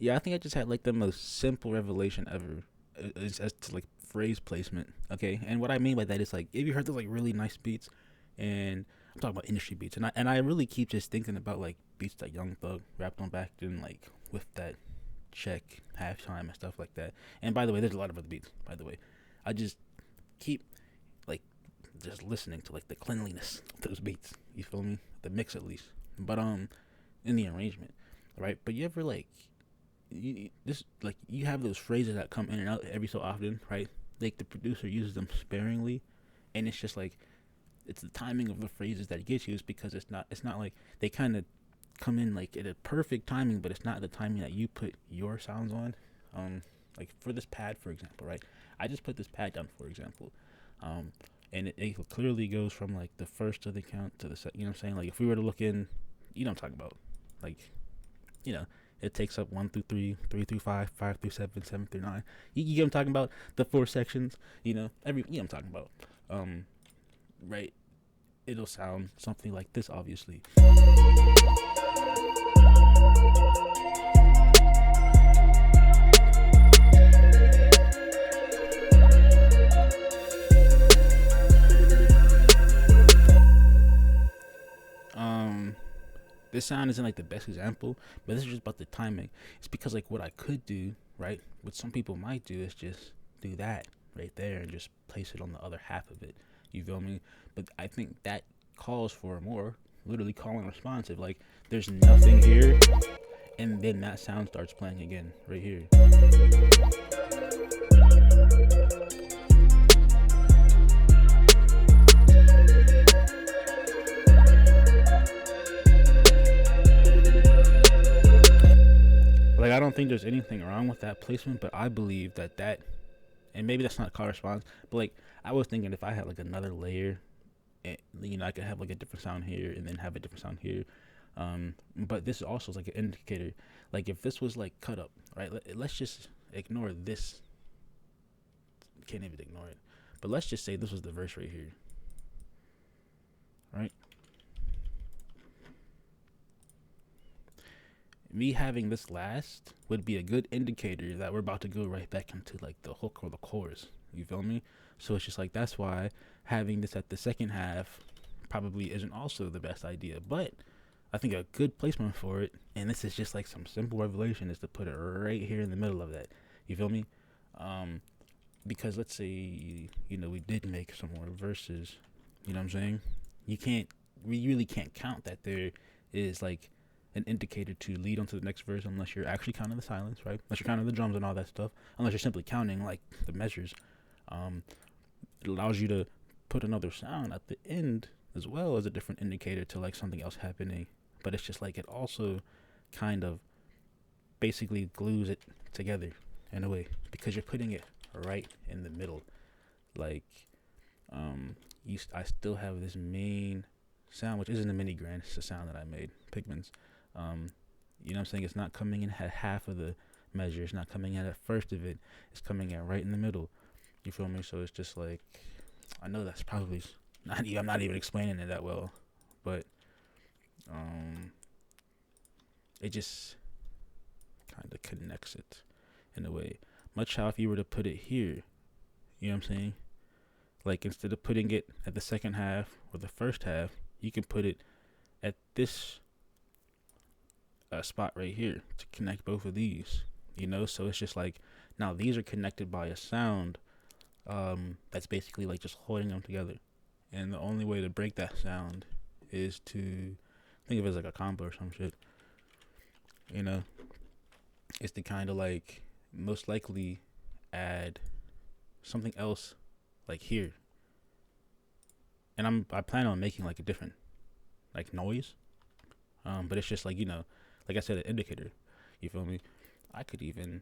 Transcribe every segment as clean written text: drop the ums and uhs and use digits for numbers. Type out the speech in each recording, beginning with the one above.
Yeah, I think I just had like the most simple revelation ever as to like phrase placement. Okay, and what I mean by that is like if you heard those like really nice beats, and I'm talking about industry beats, and I really keep just thinking about like beats that Young Thug rapped on back then, like with that check halftime and stuff like that. And by the way, there's a lot of other beats. By the way, I just keep like just listening to like the cleanliness of those beats. You feel me? The mix at least, but in the arrangement, right? But you ever like this like you have those phrases that come in and out every so often, right? Like the producer uses them sparingly, and it's just like it's the timing of the phrases that gets used because it's not like they kind of come in like at a perfect timing, but it's not the timing that you put your sounds on. Um, like for this pad, for example, right? I just put this pad down, for example, um, and it clearly goes from like the first of the count to the second. You know what I'm saying? Like if we were to look in, you know what I'm talking about, like you know, it takes up one through three, three through five, five through seven, seven through nine. You get what I'm talking about? The four sections, you know what I'm talking about. Um, right? It'll sound something like this, obviously. Um, this sound isn't like the best example, but this is just about the timing. It's because like what I could do, right? What some people might do is just do that right there and just place it on the other half of it. You feel me? But I think that calls for more literally call and responsive. Like there's nothing here, and then that sound starts playing again right here. Like I don't think there's anything wrong with that placement, but I believe that and maybe that's not corresponds, but like I was thinking if I had like another layer, I could have like a different sound here and then have a different sound here. But this also is like an indicator. Like if this was like cut up, right? Let's just ignore this. Can't even ignore it. But let's just say this was the verse right here, right? Me having this last would be a good indicator that we're about to go right back into like the hook or the chorus. You feel me? So it's just like that's why having this at the second half probably isn't also the best idea. But I think a good placement for it, and this is just like some simple revelation, is to put it right here in the middle of that. You feel me? Um, because let's say we did make some more verses. You know what I'm saying? You can't, we really can't count that there is like an indicator to lead onto the next verse unless you're actually counting the silence, right? Unless you're counting the drums and all that stuff. Unless you're simply counting like the measures. Um, it allows you to put another sound at the end as well as a different indicator to like something else happening. But it's just like it also kind of basically glues it together in a way because you're putting it right in the middle. Like, I still have this main sound, which isn't a mini grand. It's a sound that I made, Pigments. Um, you know what I'm saying? It's not coming in at half of the measure. It's not coming in at first of it. It's coming in right in the middle. You feel me? So it's just like, I know that's probably not. I'm not even explaining it that well, but um, it just kind of connects it in a way. Much how if you were to put it here, you know what I'm saying? Like instead of putting it at the second half or the first half, you can put it at this spot right here to connect both of these. So it's just like now these are connected by a sound that's basically like just holding them together. And the only way to break that sound is to think of it as like a combo or some shit. You know, it's to kind of like most likely add something else like here. And I plan on making like a different like noise. But it's just like like I said, an indicator. You feel me? I could even.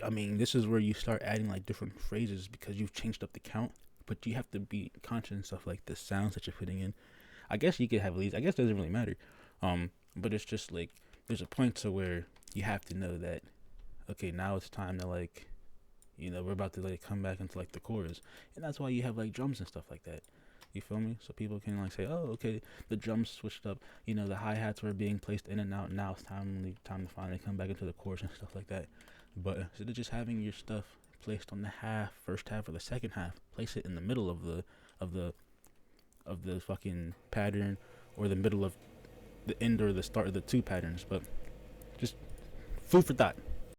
I mean, this is where you start adding like different phrases because you've changed up the count. But you have to be conscious of like the sounds that you're putting in. I guess you could have these. I guess it doesn't really matter. But it's just like there's a point to where you have to know that okay, now it's time to like we're about to like come back into like the chorus, and that's why you have like drums and stuff like that. You feel me? So people can like say, oh, okay, the drums switched up. You know, the hi hats were being placed in and out. Now it's time to finally come back into the chorus and stuff like that. But instead of just having your stuff placed on the first half or the second half, place it in the middle of the of the fucking pattern, or the middle of the end or the start of the two patterns. But just food for thought.